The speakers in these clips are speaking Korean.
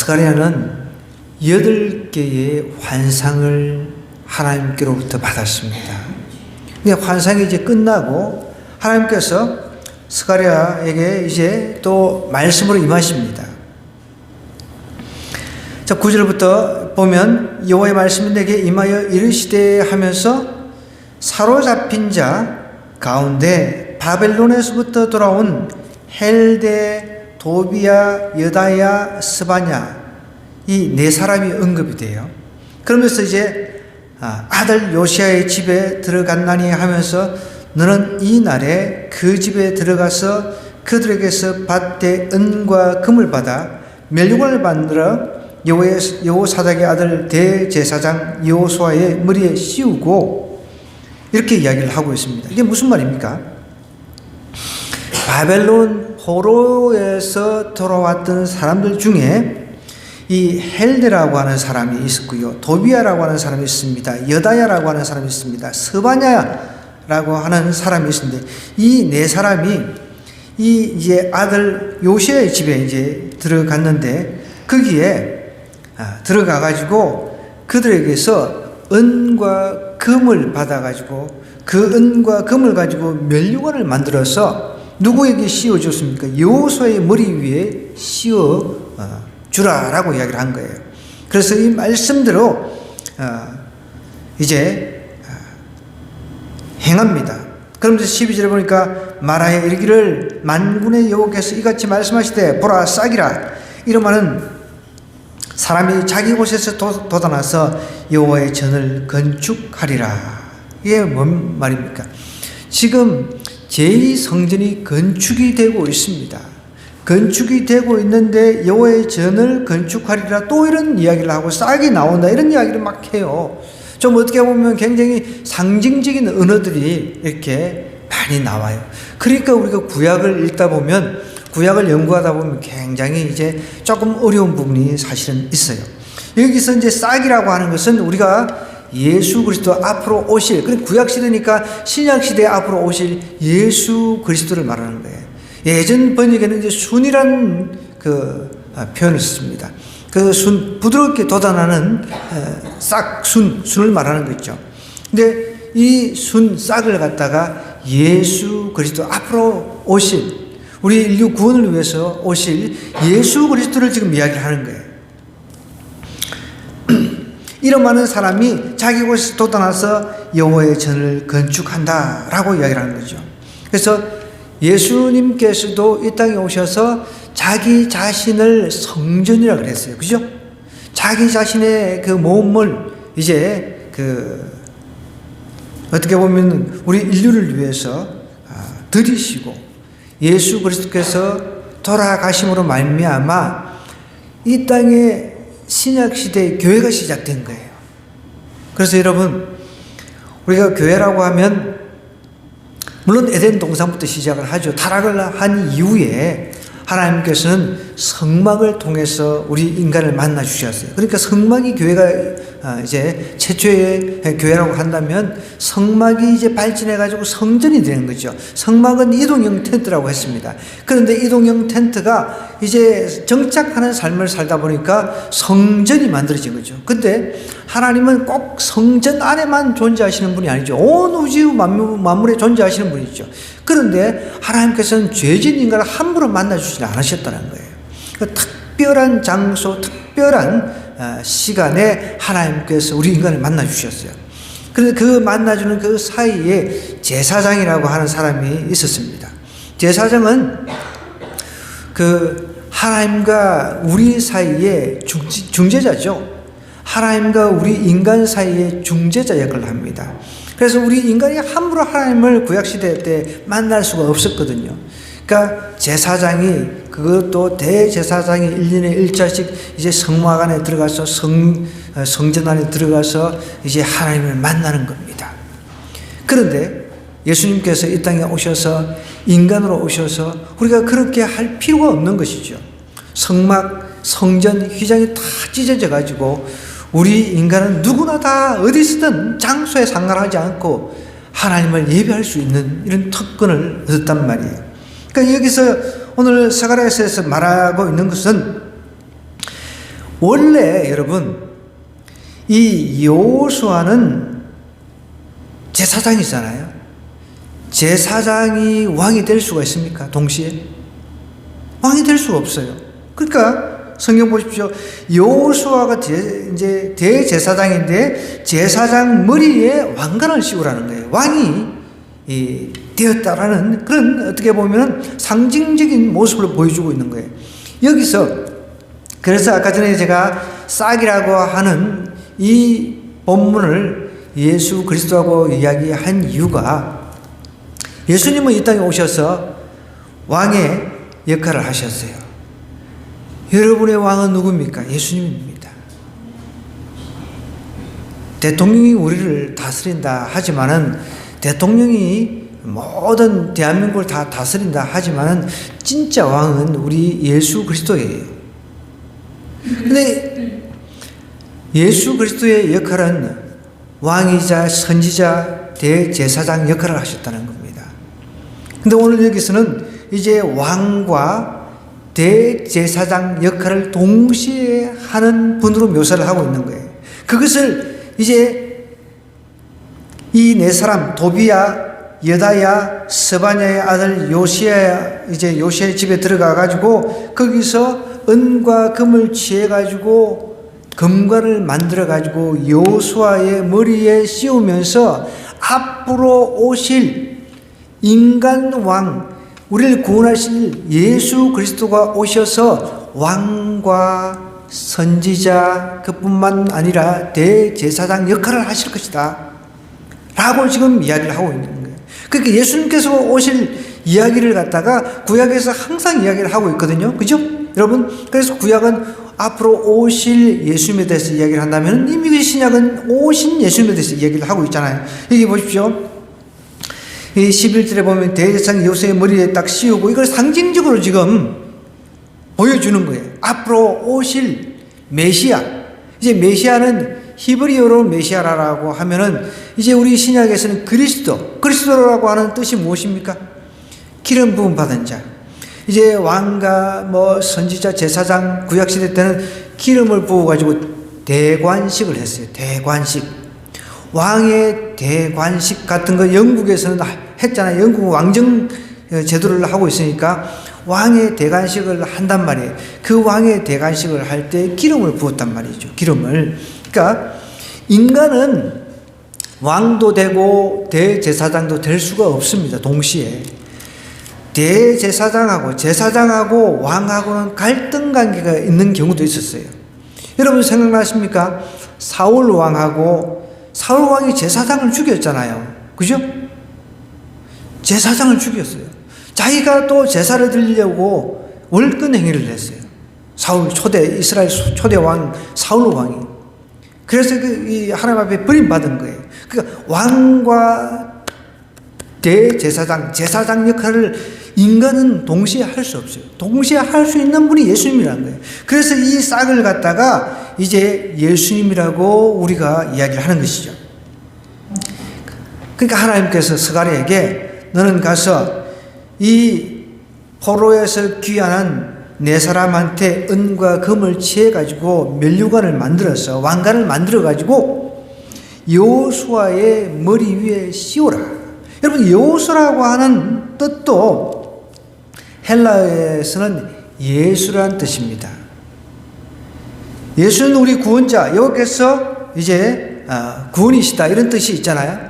스가랴는 8개의 환상을 하나님께로부터 받았습니다. 근데 환상이 이제 끝나고 하나님께서 스가랴에게 이제 또 말씀으로 임하십니다. 자, 9절부터 보면 여호와의 말씀이 내게 임하여 이르시되 하면서 사로잡힌 자 가운데 바벨론에서부터 돌아온 헬데, 도비야, 여다야, 스바냐 이 4사람이 언급이 돼요. 그러면서 이제 아들 요시야의 집에 들어갔나니 하면서 너는 이 날에 그 집에 들어가서 그들에게서 밭에 은과 금을 받아 멸류관을 만들어 여호사닥의 아들 대제사장 여호수아의 머리에 씌우고 이렇게 이야기를 하고 있습니다. 이게 무슨 말입니까? 바벨론 포로에서 돌아왔던 사람들 중에 이 헬데라고 하는 사람이 있었고요. 도비야라고 하는 사람이 있습니다. 여다야라고 하는 사람이 있습니다. 스바냐라고 하는 사람이 있는데 이 4사람이 이 이제 아들 요시야의 집에 이제 들어갔는데 거기에 들어가 가지고 그들에게서 은과 금을 받아 가지고 그 은과 금을 가지고 멸류관을 만들어서 누구에게 씌워 줬습니까? 여호수아의 머리 위에 씌워 주라라고 이야기를 한 거예요. 그래서 이 말씀대로 이제 행합니다. 그러면서 12절에 보니까 말하여 이르기를 만군의 여호와께서 이같이 말씀하시되 보라 싹이라 이러면은 사람이 자기 곳에서 돋아나서 여호와의 전을 건축하리라. 이게 뭔 말입니까? 지금 제2성전이 건축이 되고 있습니다. 건축이 되고 있는데 여호와의 전을 건축하리라 또 이런 이야기를 하고 싹이 나온다 이런 이야기를 막 해요. 좀 어떻게 보면 굉장히 상징적인 언어들이 이렇게 많이 나와요. 그러니까 우리가 구약을 읽다 보면 구약을 연구하다 보면 굉장히 이제 조금 어려운 부분이 사실은 있어요. 여기서 이제 싹이라고 하는 것은 우리가 예수 그리스도 앞으로 오실, 그럼 구약 시대니까 신약 시대 앞으로 오실 예수 그리스도를 말하는 거예요. 예전 번역에는 이제 순이라는 그 표현을 썼습니다. 그 순, 부드럽게 돋아나는 싹, 순을 말하는 거 있죠. 근데 이 순, 싹을 갖다가 예수 그리스도 앞으로 오실, 우리 인류 구원을 위해서 오실 예수 그리스도를 지금 이야기를 하는 거예요. 이런 많은 사람이 자기 곳에서 돋아나서 여호와의 전을 건축한다라고 이야기를 하는 거죠. 그래서 예수님께서도 이 땅에 오셔서 자기 자신을 성전이라 그랬어요. 그죠? 자기 자신의 그 몸을 이제 어떻게 보면 우리 인류를 위해서 드리시고 예수 그리스도께서 돌아가심으로 말미암아 이 땅에 신약 시대의 교회가 시작된 거예요. 그래서 여러분 우리가 교회라고 하면 물론 에덴 동산부터 시작을 하죠. 타락을 한 이후에 하나님께서는 성막을 통해서 우리 인간을 만나 주셨어요. 그러니까 성막이 교회가 이제 최초의 교회라고 한다면 성막이 이제 발전해가지고 성전이 되는 거죠. 성막은 이동형 텐트라고 했습니다. 그런데 이동형 텐트가 이제 정착하는 삶을 살다 보니까 성전이 만들어진 거죠. 근데 하나님은 꼭 성전 안에만 존재하시는 분이 아니죠. 온 우주 만물에 존재하시는 분이죠. 그런데 하나님께서는 죄진 인간을 함부로 만나주지 않으셨다는 거예요. 그 특별한 장소, 특별한 시간에 하나님께서 우리 인간을 만나주셨어요. 그런데 그 만나주는 그 사이에 제사장이라고 하는 사람이 있었습니다. 제사장은 그 하나님과 우리 사이에 중재자죠. 하나님과 우리 인간 사이에 중재자 역할을 합니다. 그래서 우리 인간이 함부로 하나님을 구약시대 때 만날 수가 없었거든요. 그러니까 제사장이 그것도 대제사장이 1년에 1차씩 이제 성막 안에 들어가서 성전 안에 들어가서 이제 하나님을 만나는 겁니다. 그런데 예수님께서 이 땅에 오셔서 인간으로 오셔서 우리가 그렇게 할 필요가 없는 것이죠. 성막, 성전, 휘장이 다 찢어져 가지고 우리 인간은 누구나 다 어디서든 장소에 상관하지 않고 하나님을 예배할 수 있는 이런 특권을 얻었단 말이에요. 그러니까 여기서 오늘 스가랴서에서 말하고 있는 것은 원래 여러분 이 여호수아는 제사장이잖아요. 제사장이 왕이 될 수가 있습니까? 동시에 왕이 될 수가 없어요. 그러니까 성경 보십시오. 여호수아가 이제 대제사장인데 제사장 머리에 왕관을 씌우라는 거예요. 왕이 되었다라는 그런 어떻게 보면 상징적인 모습을 보여주고 있는 거예요. 여기서 그래서 아까 전에 제가 싹이라고 하는 이 본문을 예수 그리스도하고 이야기한 이유가 예수님은 이 땅에 오셔서 왕의 역할을 하셨어요. 여러분의 왕은 누굽니까? 예수님입니다. 대통령이 우리를 다스린다 하지만은 대통령이 모든 대한민국을 다 다스린다 하지만은 진짜 왕은 우리 예수 그리스도예요. 근데 예수 그리스도의 역할은 왕이자 선지자 대제사장 역할을 하셨다는 겁니다. 근데 오늘 여기서는 이제 왕과 대제사장 역할을 동시에 하는 분으로 묘사를 하고 있는 거예요. 그것을 이제 이 네 사람 도비야, 여다야, 스바냐의 아들 요시야, 이제 요시의 집에 들어가 가지고 거기서 은과 금을 취해 가지고 금관을 만들어 가지고 여호수아의 머리에 씌우면서 앞으로 오실 인간 왕, 우리를 구원하실 예수 그리스도가 오셔서 왕과 선지자 그뿐만 아니라 대제사장 역할을 하실 것이다 라고 지금 이야기를 하고 있는 거예요. 그러니까 예수님께서 오실 이야기를 갖다가 구약에서 항상 이야기를 하고 있거든요. 그죠? 여러분, 그래서 구약은 앞으로 오실 예수님에 대해서 이야기를 한다면 이미 신약은 오신 예수님에 대해서 이야기를 하고 있잖아요. 여기 보십시오. 이 11절에 보면 대제사장 요셉의 머리에 딱 씌우고 이걸 상징적으로 지금 보여주는 거예요. 앞으로 오실 메시아. 이제 메시아는 히브리어로 메시아라고 하면은 이제 우리 신약에서는 그리스도라고 하는 뜻이 무엇입니까? 기름 부음 받은 자. 이제 왕과 뭐 선지자, 제사장, 구약시대 때는 기름을 부어가지고 대관식을 했어요. 대관식. 왕의 대관식 같은 거 영국에서는 했잖아요. 영국은 왕정 제도를 하고 있으니까 왕의 대관식을 한단 말이에요. 그 왕의 대관식을 할 때 기름을 부었단 말이죠. 기름을. 그러니까 인간은 왕도 되고 대제사장도 될 수가 없습니다. 동시에. 대제사장하고 제사장하고 왕하고는 갈등 관계가 있는 경우도 있었어요. 여러분 생각나십니까? 사울 왕이 제사장을 죽였잖아요. 그죠? 제사장을 죽였어요. 자기가 또 제사를 드리려고 월권 행위를 했어요. 이스라엘 초대 왕 사울 왕이. 그래서 이 하나님 앞에 버림받은 거예요. 그러니까 왕과 대제사장, 제사장 역할을 인간은 동시에 할 수 없어요. 동시에 할 수 있는 분이 예수님이라는 거예요. 그래서 이 싹을 갖다가 이제 예수님이라고 우리가 이야기를 하는 것이죠. 그러니까 하나님께서 스가랴에게 너는 가서 이 포로에서 귀환한 네 사람한테 은과 금을 취해가지고 면류관을 만들어서 왕관을 만들어가지고 여호수아의 머리 위에 씌우라. 여러분 여호수아라고 하는 뜻도 헬라어에서는 예수라는 뜻입니다. 예수는 우리 구원자, 여호께서 이제 구원이시다 이런 뜻이 있잖아요.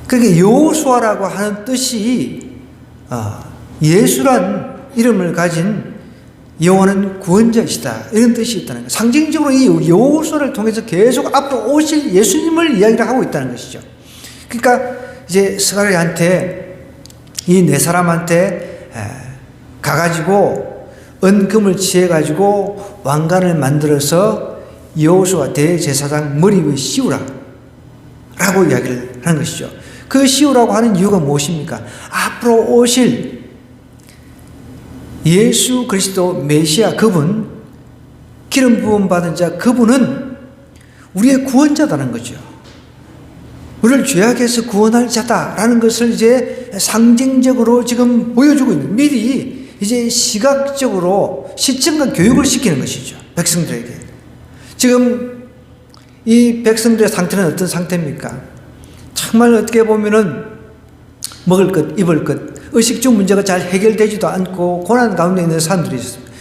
그러니까 여호수아라고 하는 뜻이 예수란 이름을 가진 여호와는 구원자이시다 이런 뜻이 있다는 거예요. 상징적으로 이 여호수아를 통해서 계속 앞으로 오실 예수님을 이야기를 하고 있다는 것이죠. 그러니까 이제 스가랴한테 이 네 사람한테 가가지고 은금을 취해가지고 왕관을 만들어서 여호수아 대제사장 머리 위에 씌우라 라고 이야기를 하는 것이죠. 그 씌우라고 하는 이유가 무엇입니까? 앞으로 오실 예수 그리스도 메시아 그분, 기름 부음 받은 자 그분은 우리의 구원자다는 거죠. 우리를 죄악에서 구원할 자다라는 것을 이제 상징적으로 지금 보여주고 있는, 미리 이제 시각적으로 시청과 교육을 시키는 것이죠. 백성들에게. 지금 이 백성들의 상태는 어떤 상태입니까? 정말 어떻게 보면은 먹을 것, 입을 것, 의식주 문제가 잘 해결되지도 않고 고난 가운데 있는 사람들이었습니다.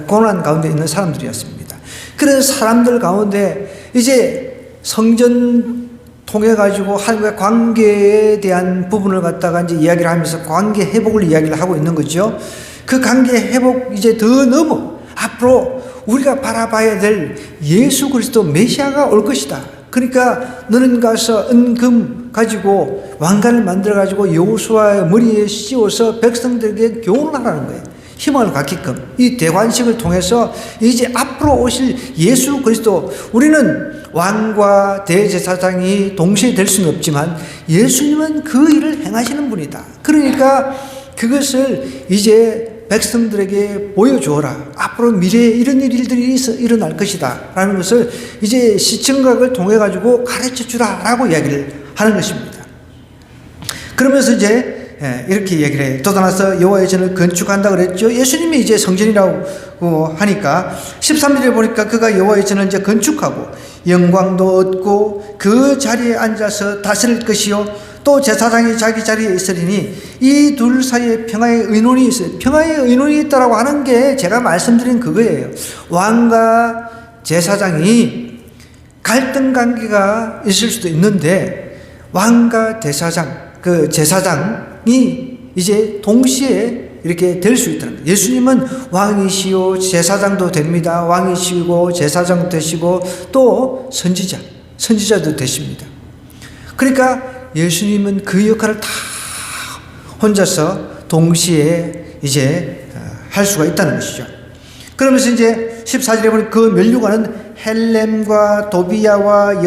고난 가운데 있는 사람들이었습니다. 그런 사람들 가운데 이제 성전 통해 가지고 하나님과 관계에 대한 부분을 갖다가 이제 이야기를 하면서 관계 회복을 이야기를 하고 있는 거죠. 그 관계 회복 이제 더 넘어 앞으로 우리가 바라봐야 될 예수 그리스도 메시아가 올 것이다. 그러니까 너는 가서 은금 가지고 왕관을 만들어 가지고 여호수아의 머리에 씌워서 백성들에게 교훈을 하라는 거예요. 희망을 갖게끔 이 대관식을 통해서 이제 앞으로 오실 예수 그리스도, 우리는 왕과 대제사장이 동시에 될 수는 없지만 예수님은 그 일을 행하시는 분이다. 그러니까 그것을 이제 백성들에게 보여주어라. 앞으로 미래에 이런 일들이 일어날 것이다 라는 것을 이제 시청각을 통해 가지고 가르쳐 주라 라고 이야기를 하는 것입니다. 그러면서 이제 이렇게 얘기를 해요. 또 나서 여호와의 전을 건축한다 그랬죠. 예수님이 이제 성전이라고 하니까 13절에 보니까 그가 여호와의 전을 이제 건축하고 영광도 얻고 그 자리에 앉아서 다스릴 것이요 또 제사장이 자기 자리에 있으리니 이 둘 사이에 평화의 의논이 있어요. 평화의 의논이 있다라고 하는 게 제가 말씀드린 그거예요. 왕과 제사장이 갈등 관계가 있을 수도 있는데 왕과 그 제사장이 이제 동시에 이렇게 될 수 있다는 거예요. 예수님은 왕이시요 제사장도 됩니다. 왕이시고 제사장 되시고 또 선지자도 되십니다. 그러니까 예수님은 그 역할을 다 혼자서 동시에 이제 할 수가 있다는 것이죠. 그러면서 이제 14절에 보면 그 면류관은 헬렘과 도비야와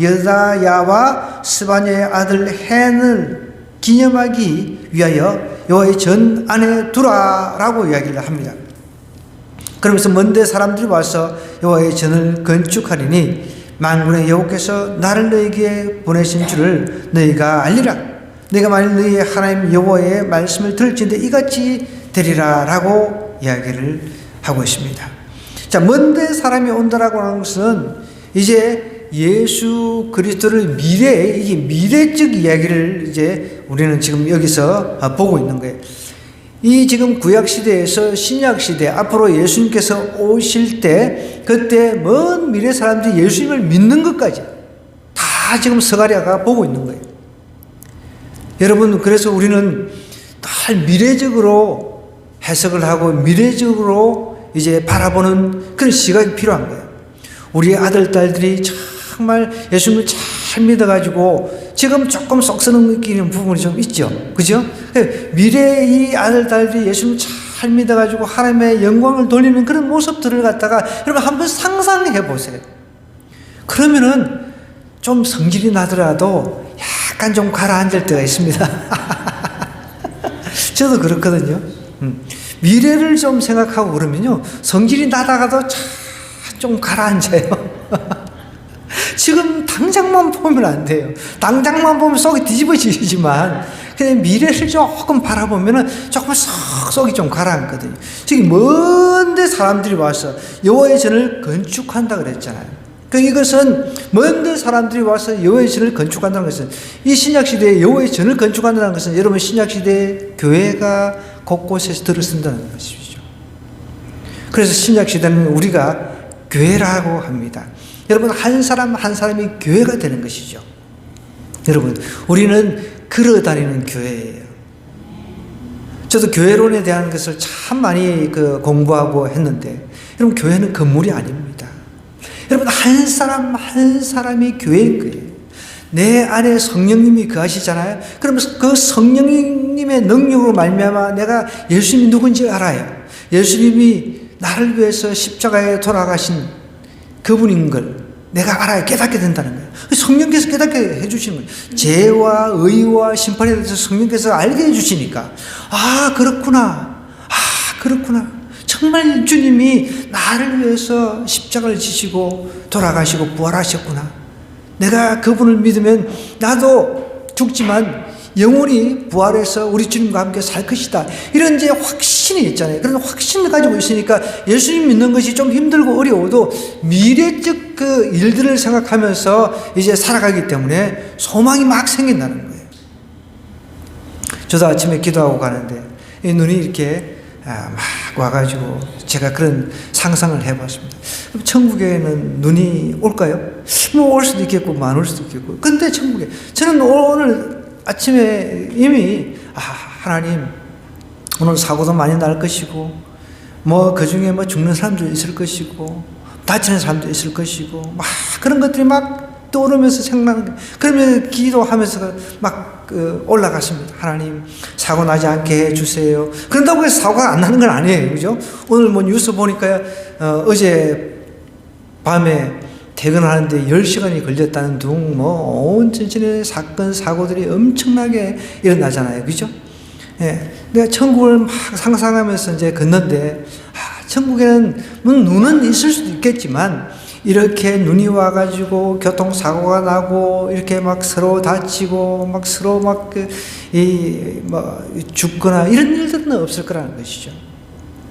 여다야와 스바냐의 아들 헨을 기념하기 위하여 여호와의 전 안에 두라라고 이야기를 합니다. 그러면서 먼데 사람들이 와서 여호와의 전을 건축하리니 만군의 여호와께서 나를 너에게 보내신 줄을 너희가 알리라. 너희가 만일 너희의 하나님 여호와의 말씀을 들을지인데 이같이 되리라 라고 이야기를 하고 있습니다. 자, 먼데 사람이 온다라고 하는 것은 이제 예수 그리스도를 이게 미래적 이야기를 이제 우리는 지금 여기서 보고 있는 거예요. 이 지금 구약시대에서 신약시대 앞으로 예수님께서 오실 때 그때 먼 미래 사람들이 예수님을 믿는 것까지 다 지금 스가랴가 보고 있는 거예요. 여러분, 그래서 우리는 다 미래적으로 해석을 하고 미래적으로 이제 바라보는 그런 시각이 필요한 거예요. 우리 아들, 딸들이 정말 예수님을 잘 믿어가지고 지금 조금 속 썩는 부분이 좀 있죠. 그죠? 미래의 이 아들, 딸들이 예수님을 잘 믿어가지고 하나님의 영광을 돌리는 그런 모습들을 갖다가 여러분 한번 상상해 보세요. 그러면은 좀 성질이 나더라도 약간 좀 가라앉을 때가 있습니다. 저도 그렇거든요. 미래를 좀 생각하고 그러면요, 성질이 나다가도 좀 가라앉아요. 지금 당장만 보면 안 돼요. 당장만 보면 속이 뒤집어지지만 그냥 미래를 조금 바라보면은 조금 속이 좀 가라앉거든요. 지금 먼데 사람들이 와서 여호와의 전을 건축한다 그랬잖아요. 이것은 먼데 사람들이 와서 여호와의 전을 건축한다는 것은, 이 신약시대에 여호와의 전을 건축한다는 것은 여러분 신약시대에 교회가 곳곳에서 들어선다는 것이죠. 그래서 신약시대는 우리가 교회라고 합니다. 여러분, 한 사람 한 사람이 교회가 되는 것이죠. 여러분, 우리는 걸어다니는 교회예요. 저도 교회론에 대한 것을 참 많이 공부하고 했는데, 여러분, 교회는 건물이 아닙니다. 여러분, 한 사람 한 사람이 교회인 거예요. 내 안에 성령님이 거하시잖아요. 그러면서 그 성령님의 능력으로 말미암아 내가 예수님이 누군지 알아요. 예수님이 나를 위해서 십자가에 돌아가신 그분인 걸 내가 알아야 깨닫게 된다는 거예요. 성령께서 깨닫게 해주시는 거예요. 죄와 의와 심판에 대해서 성령께서 알게 해주시니까, 아, 그렇구나. 아, 그렇구나. 정말 주님이 나를 위해서 십자가를 지시고 돌아가시고 부활하셨구나. 내가 그분을 믿으면 나도 죽지만 영원히 부활해서 우리 주님과 함께 살 것이다. 이런 이제 확신이 있잖아요. 그런 확신을 가지고 있으니까 예수님 믿는 것이 좀 힘들고 어려워도 미래적 그 일들을 생각하면서 이제 살아가기 때문에 소망이 막 생긴다는 거예요. 저도 아침에 기도하고 가는데 이 눈이 이렇게 막 와가지고 제가 그런 상상을 해봤습니다. 천국에는 눈이 올까요? 뭐 올 수도 있겠고 안 올 수도 있겠고. 근데 천국에 저는 오늘 아침에 이미 하나님 오늘 사고도 많이 날 것이고 뭐 그중에 뭐 죽는 사람도 있을 것이고 다치는 사람도 있을 것이고 막 그런 것들이 막 떠오르면서 생각나는 거예요. 그러면 기도하면서 막 올라갔습니다. 하나님 사고 나지 않게 해주세요. 그런다고 해서 사고가 안 나는 건 아니에요. 그죠? 오늘 뭐 뉴스 보니까 어제 밤에 퇴근하는데 10시간이 걸렸다는 둥 뭐 온 전신의 사건 사고들이 엄청나게 일어나잖아요. 그죠? 예. 내가 천국을 막 상상하면서 이제 걷는데 천국에는 눈은 있을 수도 있겠지만 이렇게 눈이 와가지고 교통사고가 나고 이렇게 막 서로 다치고 막 서로 막 죽거나 이런 일들은 없을 거라는 것이죠.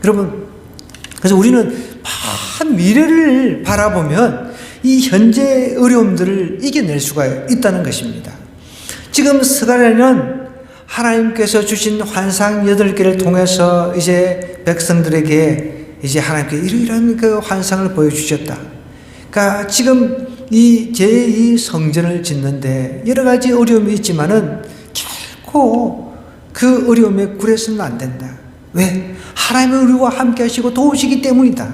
여러분, 그래서 우리는 한 미래를 바라보면 이 현재 어려움들을 이겨낼 수가 있다는 것입니다. 지금 스가랴는 하나님께서 주신 환상 8개를 통해서 이제 백성들에게 이제 하나님께 이러이러한 그 환상을 보여주셨다. 그러니까 지금 이 제2 성전을 짓는데 여러 가지 어려움이 있지만은 결코 그 어려움에 굴해서는 안 된다. 왜? 하나님은 우리와 함께 하시고 도우시기 때문이다.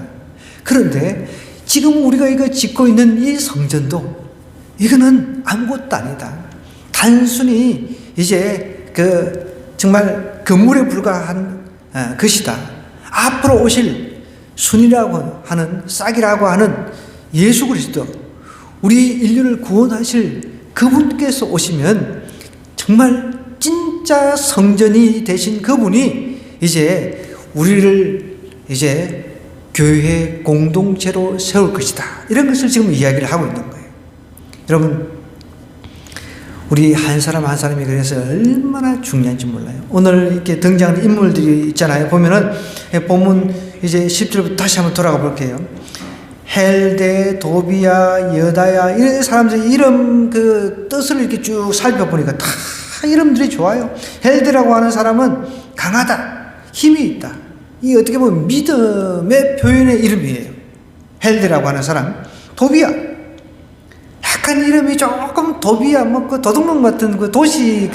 그런데 지금 우리가 이거 짓고 있는 이 성전도 이거는 아무것도 아니다. 단순히 이제 정말 건물에 불과한 것이다. 앞으로 오실 순이라고 하는 싹이라고 하는 예수 그리스도, 우리 인류를 구원하실 그분께서 오시면 정말 진짜 성전이 되신 그분이 이제 우리를 이제 교회 공동체로 세울 것이다. 이런 것을 지금 이야기를 하고 있는 거예요. 여러분, 우리 한 사람 한 사람이 그래서 얼마나 중요한지 몰라요. 오늘 이렇게 등장하는 인물들이 있잖아요. 보면은 본문 이제 10절부터 다시 한번 돌아가 볼게요. 헬데, 도비야, 여다야 이런 사람들의 이름 그 뜻을 이렇게 쭉 살펴보니까 다 이름들이 좋아요. 헬데라고 하는 사람은 강하다, 힘이 있다. 이 어떻게 보면 믿음의 표현의 이름이에요. 헬데라고 하는 사람. 도비야, 약간 이름이 조금 도비야 뭐 그 도둑놈 같은 그 도시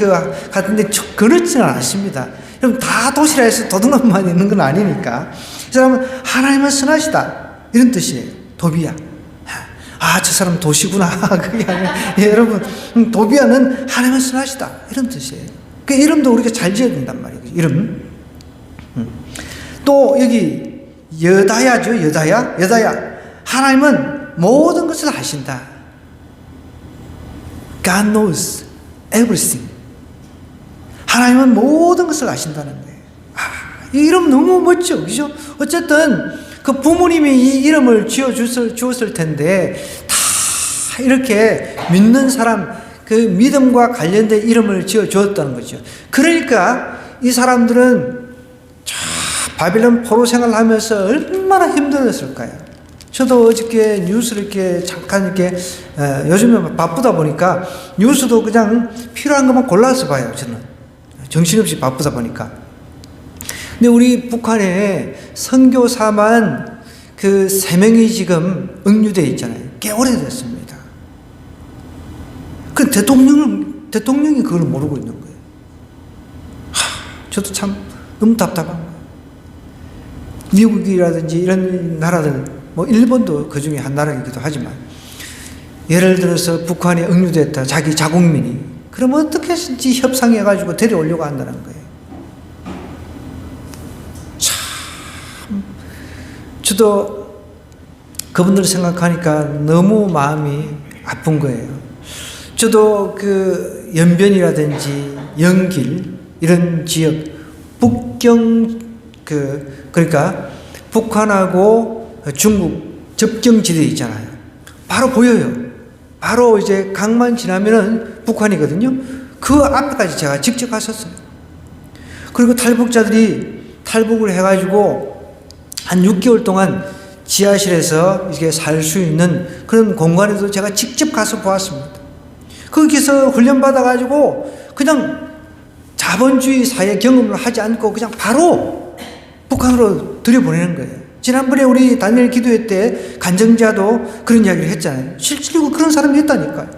같은데 그렇지는 않습니다. 여러분 다 도시라 해서 도둑놈만 있는 건 아니니까. 이 사람은 하나님은 선하시다 이런 뜻이에요. 도비야. 저 사람 도시구나. 그게 아니라 여러분 도비야는 하나님은 선하시다 이런 뜻이에요. 그 이름도 우리가 잘 지어야 된단 말이에요. 이름. 또 여기 여다야죠. 여다야. 하나님은 모든 것을 아신다. God knows everything. 하나님은 모든 것을 아신다는 거예요. 이 이름 너무 멋져. 그죠? 어쨌든 그 부모님이 이 이름을 주었을 텐데 다 이렇게 믿는 사람, 그 믿음과 관련된 이름을 지어주었다는 거죠. 그러니까 이 사람들은 바빌론 포로 생활을 하면서 얼마나 힘들었을까요? 저도 어저께 뉴스를 이렇게 잠깐 이렇게 요즘에 바쁘다 보니까 뉴스도 그냥 필요한 것만 골라서 봐요. 저는 정신없이 바쁘다 보니까. 근데 우리 북한에 선교사만 그 3명이 지금 응유되어 있잖아요. 꽤 오래됐습니다. 그 대통령이 그걸 모르고 있는 거예요. 저도 참 너무 답답한 거예요. 미국이라든지 이런 나라들, 뭐 일본도 그 중에 한 나라이기도 하지만 예를 들어서 북한에 응유됐다 자기 자국민이 그럼 어떻게 해서든지 협상해가지고 데려오려고 한다는 거예요. 참 저도 그분들을 생각하니까 너무 마음이 아픈 거예요. 저도 그 연변이라든지 영길 이런 지역 북경 그러니까 북한하고 중국 접경지대 있잖아요. 바로 보여요. 바로 이제 강만 지나면은 북한이거든요. 그 앞에까지 제가 직접 갔었어요. 그리고 탈북자들이 탈북을 해가지고 한 6개월 동안 지하실에서 이게 살 수 있는 그런 공간에도 제가 직접 가서 보았습니다. 거기서 훈련받아가지고 그냥 자본주의 사회 경험을 하지 않고 그냥 바로 북한으로 들여보내는 거예요. 지난번에 우리 다니엘 기도회 때 간정자도 그런 이야기를 했잖아요. 실제로 그런 사람이 있다니까요.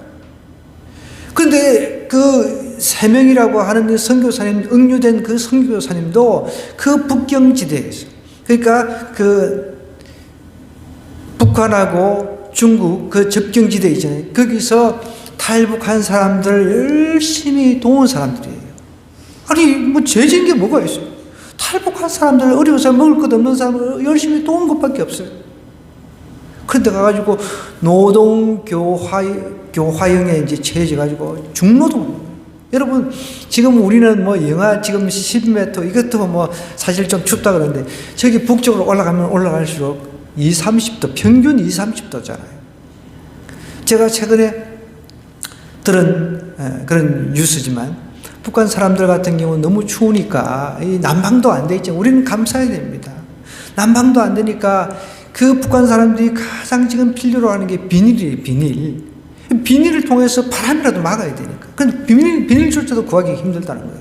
그런데 그 3명이라고 하는 선교사님, 응유된 그 선교사님도 그 북경지대에서, 그러니까 그 북한하고 중국 그 접경지대 있잖아요. 거기서 탈북한 사람들 열심히 도운 사람들이에요. 아니, 뭐 죄진 게 뭐가 있어요? 탈북한 사람들, 어려워서 먹을 것 없는 사람을 열심히 도운 것밖에 없어요. 그런데 가가지고 노동교화형에 이제 처해져가지고 중노동. 여러분, 지금 우리는 뭐 영하 지금 10m, 이것도 뭐 사실 좀 춥다 그러는데, 저기 북쪽으로 올라가면 올라갈수록 30도, 평균 30도잖아요. 제가 최근에 들은 그런 뉴스지만, 북한 사람들 같은 경우는 너무 추우니까 이 난방도 안 돼 있죠. 우리는 감사해야 됩니다. 난방도 안 되니까 그 북한 사람들이 가장 지금 필요로 하는 게 비닐이에요, 비닐. 비닐을 통해서 바람이라도 막아야 되니까. 근데 비닐조차도 구하기 힘들다는 거예요.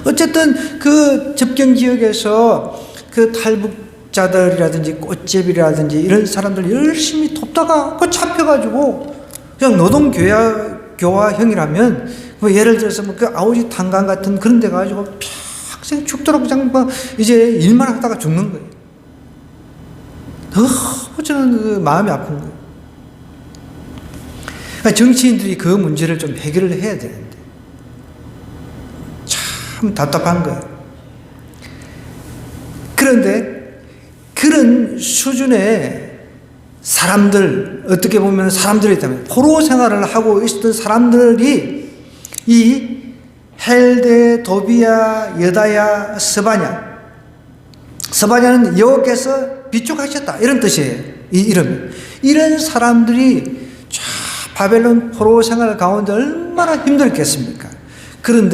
어쨌든 그 접경 지역에서 그 탈북자들이라든지 꽃제비라든지 이런 사람들 열심히 돕다가 그 잡혀가지고 그냥 노동교화형이라면 뭐 예를 들어서 뭐 그 아우지 탄광 같은 그런 데 가지고 평생 죽도록 그냥 뭐 이제 일만 하다가 죽는 거예요. 저는 그 마음이 아픈 거예요. 그러니까 정치인들이 그 문제를 좀 해결을 해야 되는데 참 답답한 거예요. 그런데 그런 수준의 사람들, 어떻게 보면 사람들이 있다면 포로 생활을 하고 있었던 사람들이 이 헬데, 도비야, 여다야, 스바냐. 스바냐는 여호와께서 비축하셨다, 이런 뜻이에요. 이 이름이. 이런 사람들이 바벨론 포로 생활 가운데 얼마나 힘들겠습니까? 그런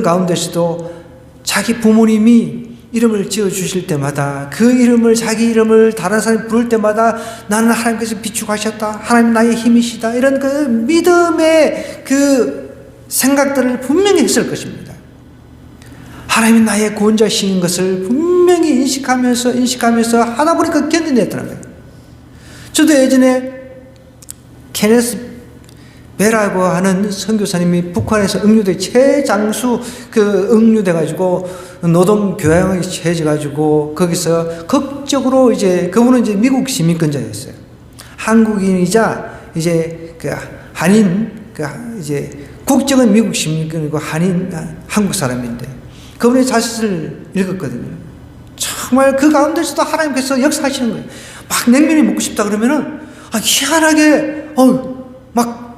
가운데서도 자기 부모님이 이름을 지어주실 때마다 그 이름을, 자기 이름을 다른 사람이 부를 때마다 나는 하나님께서 비축하셨다, 하나님 나의 힘이시다, 이런 그 믿음의 그 생각들을 분명히 했을 것입니다. 하나님이 나의 구원자신 것을 분명히 인식하면서 하다 보니까 견뎌냈다는 거예요. 저도 예전에 케네스 베라고 하는 선교사님이 북한에서 응유돼 최장수 응유돼가지고 노동교양에 처해져가지고 거기서 극적으로 이제 그분은 이제 미국 시민권자였어요. 한국인이자 이제 그 한인 이제 국적은 미국 시민권이고 한국 사람인데 그분의 자식을 읽었거든요. 정말 그 가운데서도 하나님께서 역사하시는 거예요. 막 냉면이 먹고 싶다 그러면은 희한하게 막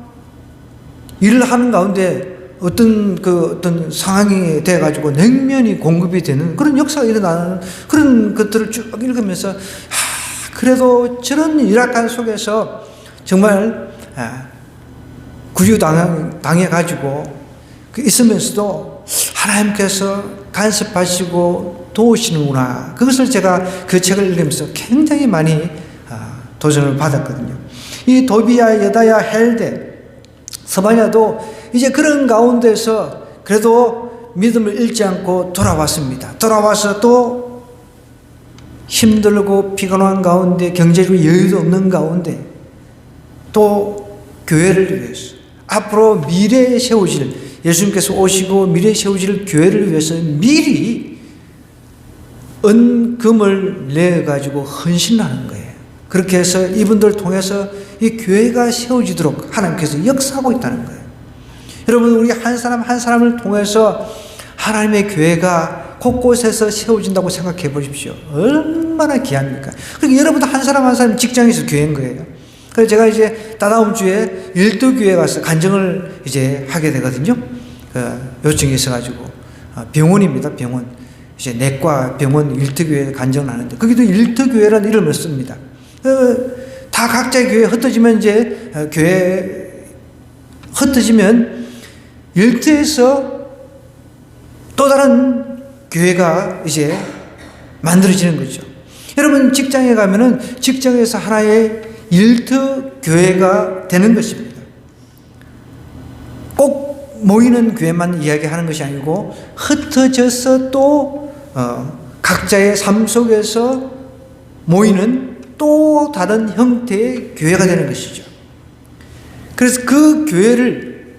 일을 하는 가운데 어떤 상황이 돼가지고 냉면이 공급이 되는 그런 역사가 일어나는 그런 것들을 쭉 읽으면서 그래도 저런 열악한 속에서 정말 구유당해가지고 있으면서도 하나님께서 간섭하시고 도우시는구나. 그것을 제가 그 책을 읽으면서 굉장히 많이 도전을 받았거든요. 이 도비야, 여다야, 헬데, 스바냐도 이제 그런 가운데서 그래도 믿음을 잃지 않고 돌아왔습니다. 돌아와서 또 힘들고 피곤한 가운데, 경제적으로 여유도 없는 가운데 또 교회를 위해서 앞으로 미래에 세우실, 예수님께서 오시고 미래에 세우실 교회를 위해서 미리 은금을 내가지고 헌신하는 거예요. 그렇게 해서 이분들 통해서 이 교회가 세워지도록 하나님께서 역사하고 있다는 거예요. 여러분, 우리 한 사람 한 사람을 통해서 하나님의 교회가 곳곳에서 세워진다고 생각해 보십시오. 얼마나 귀합니까? 그러니까 여러분도 한 사람 한 사람 직장에서 교회인 거예요. 그래서 제가 이제 다다음 주에 일도교회 가서 간증을 이제 하게 되거든요. 요청이 있어가지고 병원입니다. 병원. 이제 내과 병원 일터교회 간증을 하는데 거기도 일터교회라는 이름을 씁니다. 다 각자의 교회 흩어지면 이제 교회 흩어지면 일터에서 또 다른 교회가 이제 만들어지는 거죠. 여러분 직장에 가면은 직장에서 하나의 일터 교회가 되는 것입니다. 꼭 모이는 교회만 이야기하는 것이 아니고 흩어져서 또 각자의 삶 속에서 모이는 또 다른 형태의 교회가 되는 것이죠. 그래서 그 교회를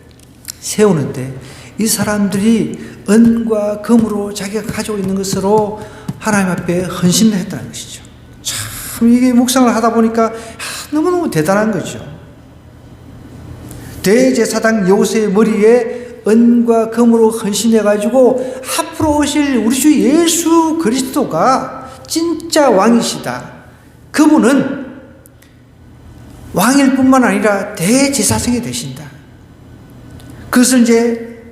세우는데 이 사람들이 은과 금으로 자기가 가지고 있는 것으로 하나님 앞에 헌신을 했다는 것이죠. 참 이게 묵상을 하다 보니까 너무너무 대단한 거죠. 대제사장 요새의 머리에 은과 금으로 헌신해가지고 앞으로 오실 우리 주 예수 그리스도가 진짜 왕이시다. 그분은 왕일 뿐만 아니라 대제사장이 되신다. 그것을 이제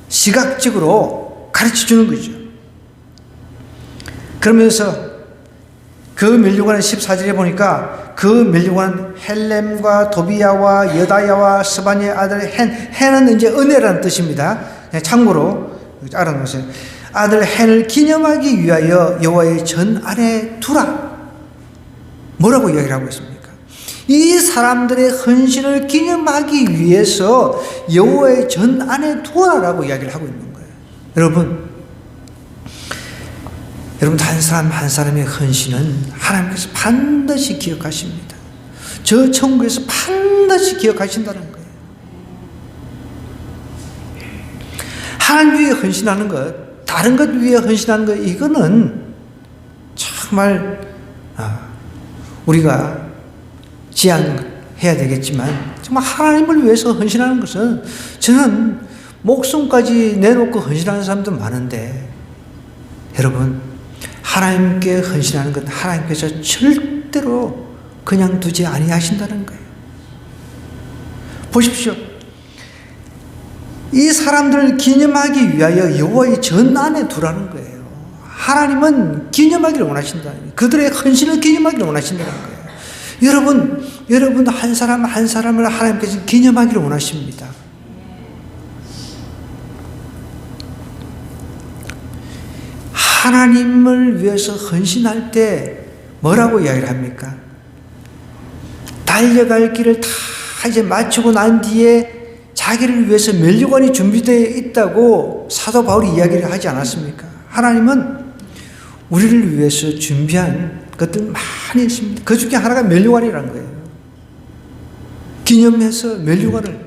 시각적으로 가르쳐 주는 거죠. 그러면서 그 면류관의 14절에 보니까 그 면류관 헬렘과 도비야와 여다야와 스바니의 아들 헨은 이제 은혜라는 뜻입니다. 참고로 알아놓으세요. 아들 헨을 기념하기 위하여 여호와의 전 안에 두라. 뭐라고 이야기를 하고 있습니까? 이 사람들의 헌신을 기념하기 위해서 여호와의 전 안에 두라라고 이야기를 하고 있는 거예요. 여러분 한 사람 한 사람의 헌신은 하나님께서 반드시 기억하십니다. 저 천국에서 반드시 기억하신다는 거예요. 하나님 위해 헌신하는 것, 다른 것 위해 헌신하는 것, 이거는 정말 우리가 지양해야 되겠지만 정말 하나님을 위해서 헌신하는 것은, 저는 목숨까지 내놓고 헌신하는 사람도 많은데, 여러분 하나님께 헌신하는 건 하나님께서 절대로 그냥 두지 아니하신다는 거예요. 보십시오. 이 사람들을 기념하기 위하여 여호와의 전 안에 두라는 거예요. 하나님은 기념하기를 원하신다는 거예요. 그들의 헌신을 기념하기를 원하신다는 거예요. 여러분 한 사람 한 사람을 하나님께서 기념하기를 원하십니다. 하나님을 위해서 헌신할 때 뭐라고 이야기를 합니까? 달려갈 길을 다 이제 마치고 난 뒤에 자기를 위해서 면류관이 준비되어 있다고 사도 바울이 이야기를 하지 않았습니까? 하나님은 우리를 위해서 준비한 것들 많이 있습니다. 그 중에 하나가 면류관이라는 거예요. 기념해서 면류관을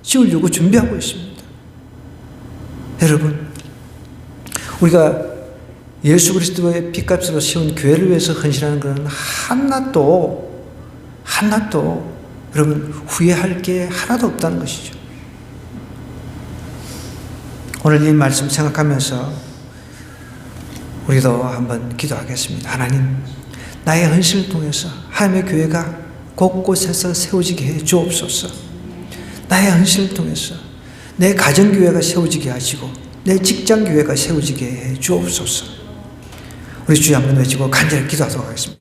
씌우려고 준비하고 있습니다. 여러분, 우리가 예수 그리스도의 피값으로 세운 교회를 위해서 헌신하는 것은 하나도 여러분 후회할 게 하나도 없다는 것이죠. 오늘 이 말씀 생각하면서 우리도 한번 기도하겠습니다. 하나님, 나의 헌신을 통해서 하나님의 교회가 곳곳에서 세워지게 해 주옵소서. 나의 헌신을 통해서 내 가정교회가 세워지게 하시고 내 직장교회가 세워지게 해 주옵소서. 우리 주여 한번 외치고 간절히 기도하도록 하겠습니다.